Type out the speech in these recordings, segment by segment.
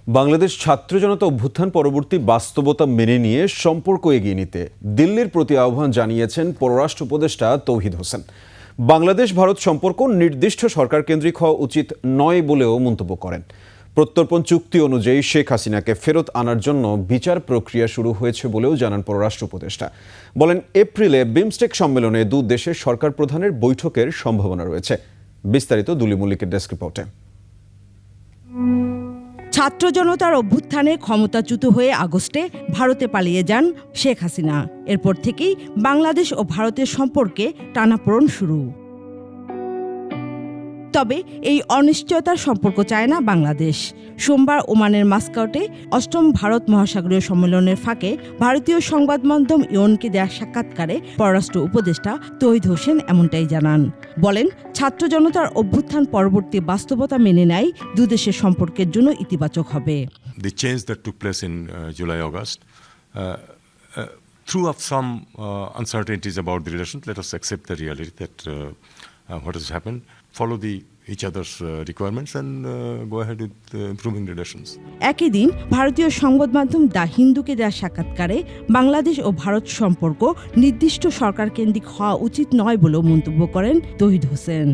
বাংলাদেশ ছাত্র জনতা অভ্যুত্থান পরবর্তী বাস্তবতা মেনে নিয়ে সম্পর্ক এগিয়ে নিতে দিল্লির প্রতি আহ্বান জানিয়েছেন পররাষ্ট্র উপদেষ্টা তৌহিদ হোসেন। বাংলাদেশ ভারত সম্পর্ক নির্দিষ্ট সরকার কেন্দ্রিক হওয়া উচিত নয় বলেও মন্তব্য করেন। প্রত্যর্পণ চুক্তি অনুযায়ী শেখ হাসিনাকে ফেরত আনার জন্য বিচার প্রক্রিয়া শুরু হয়েছে বলেও জানান পররাষ্ট্র উপদেষ্টা। বলেন, এপ্রিলে বিমস্টেক সম্মেলনে দু দেশের সরকার প্রধানের বৈঠকের সম্ভাবনা রয়েছে। বিস্তারিত দুলি মল্লিকের ডেস্ক রিপোর্টে। ছাত্র জনতার অভ্যুত্থানে ক্ষমতাচ্যুত হয়ে আগস্টে ভারতে পালিয়ে যান শেখ হাসিনা। এরপর থেকেই বাংলাদেশ ও ভারতের সম্পর্কে টানাপোড়েন শুরু। তবে এই অনিশ্চয়তার সম্পর্ক চায় না বাংলাদেশ। সোমবার ওমানের মাস্কাটে ৮ম ভারত মহাসাগরীয় সম্মেলনের ফাঁকে ভারতীয় সংবাদ মাধ্যম ইওনকে দেয়া সাক্ষাৎকারে পররাষ্ট্র উপদেষ্টা তৌহিদ হোসেন এমনটাই জানান। বলেন, ছাত্র জনতার অভ্যুত্থান পরবর্তী বাস্তবতা মেনে নেয় দুদেশের সম্পর্কের জন্য ইতিবাচক হবে। The change that took place in July, August threw up some uncertainties about the relations. Let us accept the reality that what has happened, follow each other's requirements and go ahead with improving relations. একই দিন ভারতীয় সংবাদ মাধ্যম the হিন্দুকে দেওয়া সাক্ষাৎকারে বাংলাদেশ ও ভারত সম্পর্ক নির্দিষ্ট সরকার কেন্দ্রিক হওয়া উচিত নয় বলেও মন্তব্য করেন তৌহিদ হোসেন।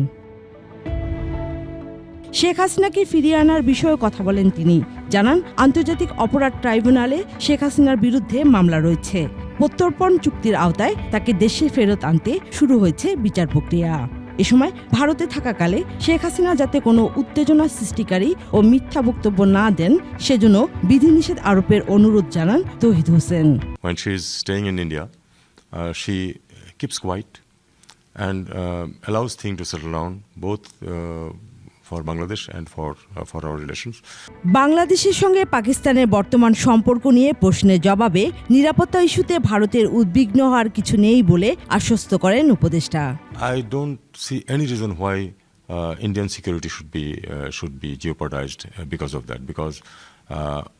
শেখ হাসিনাকে ফিরিয়ে আনার বিষয়ে কথা বলেন তিনি। জানান, আন্তর্জাতিক অপরাধ ট্রাইব্যুনালে শেখ হাসিনার বিরুদ্ধে মামলা রয়েছে। প্রত্যর্পণ চুক্তির আওতায় তাকে দেশে ফেরত আনতে শুরু হয়েছে বিচার প্রক্রিয়া। এ সময় ভারতে থাকাকালে শেখ হাসিনা যাতে কোনো উত্তেজনা সৃষ্টিকারী ও মিথ্যা বক্তব্য না দেন সেজন্য বিধিনিষেধ আরোপের অনুরোধ জানান তৌহিদ Hossain. When she is staying in India, she keeps quiet and allows things to settle down both for Bangladesh and for our relations. বাংলাদেশের সঙ্গে পাকিস্তানের বর্তমান সম্পর্ক নিয়ে প্রশ্নের জবাবে নিরাপত্তা ইস্যুতে ভারতের উদ্বিগ্ন হওয়ার কিছু নেই বলে আশ্বস্ত করেন উপদেষ্টা। I don't see any reason why Indian security should be jeopardized because of that, because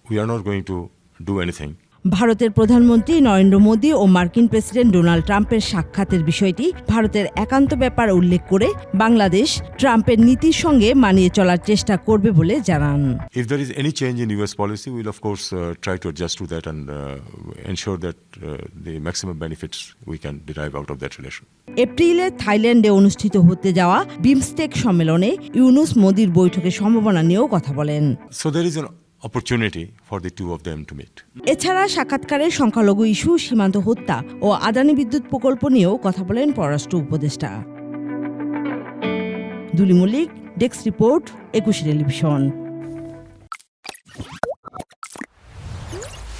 we are not going to do anything. ভারতের প্রধানমন্ত্রী নরেন্দ্র মোদী ও মার্কিন প্রেসিডেন্ট ডোনাল্ড ট্রাম্পের সাক্ষাতের বিষয়টি ভারতের একান্ত ব্যাপার উল্লেখ করে বাংলাদেশ ট্রাম্পের নীতির সঙ্গে মানিয়ে চলার চেষ্টা করবে বলে জানান। If there is any change in US policy, we will of course try to adjust to that and ensure that the maximum benefits we can derive out of that relation. এপ্রিলে থাইল্যান্ডে অনুষ্ঠিত হতে যাওয়া বিমস্টেক সম্মেলনে ইউনুস মোদির বৈঠকের সম্ভাবনা নিয়েও কথা বলেন। So there is an opportunity for the two of them to meet. এছাড়া সাক্ষাৎকারে সংখ্যালঘু ইস্যু, সীমান্ত হত্যা ও আদানি বিদ্যুৎ প্রকল্প নিয়েও কথা বলেন পররাষ্ট্র উপদেষ্টা। দুলি মল্লিক, ডেস্ক রিপোর্ট, ২১ টেলিভিশন।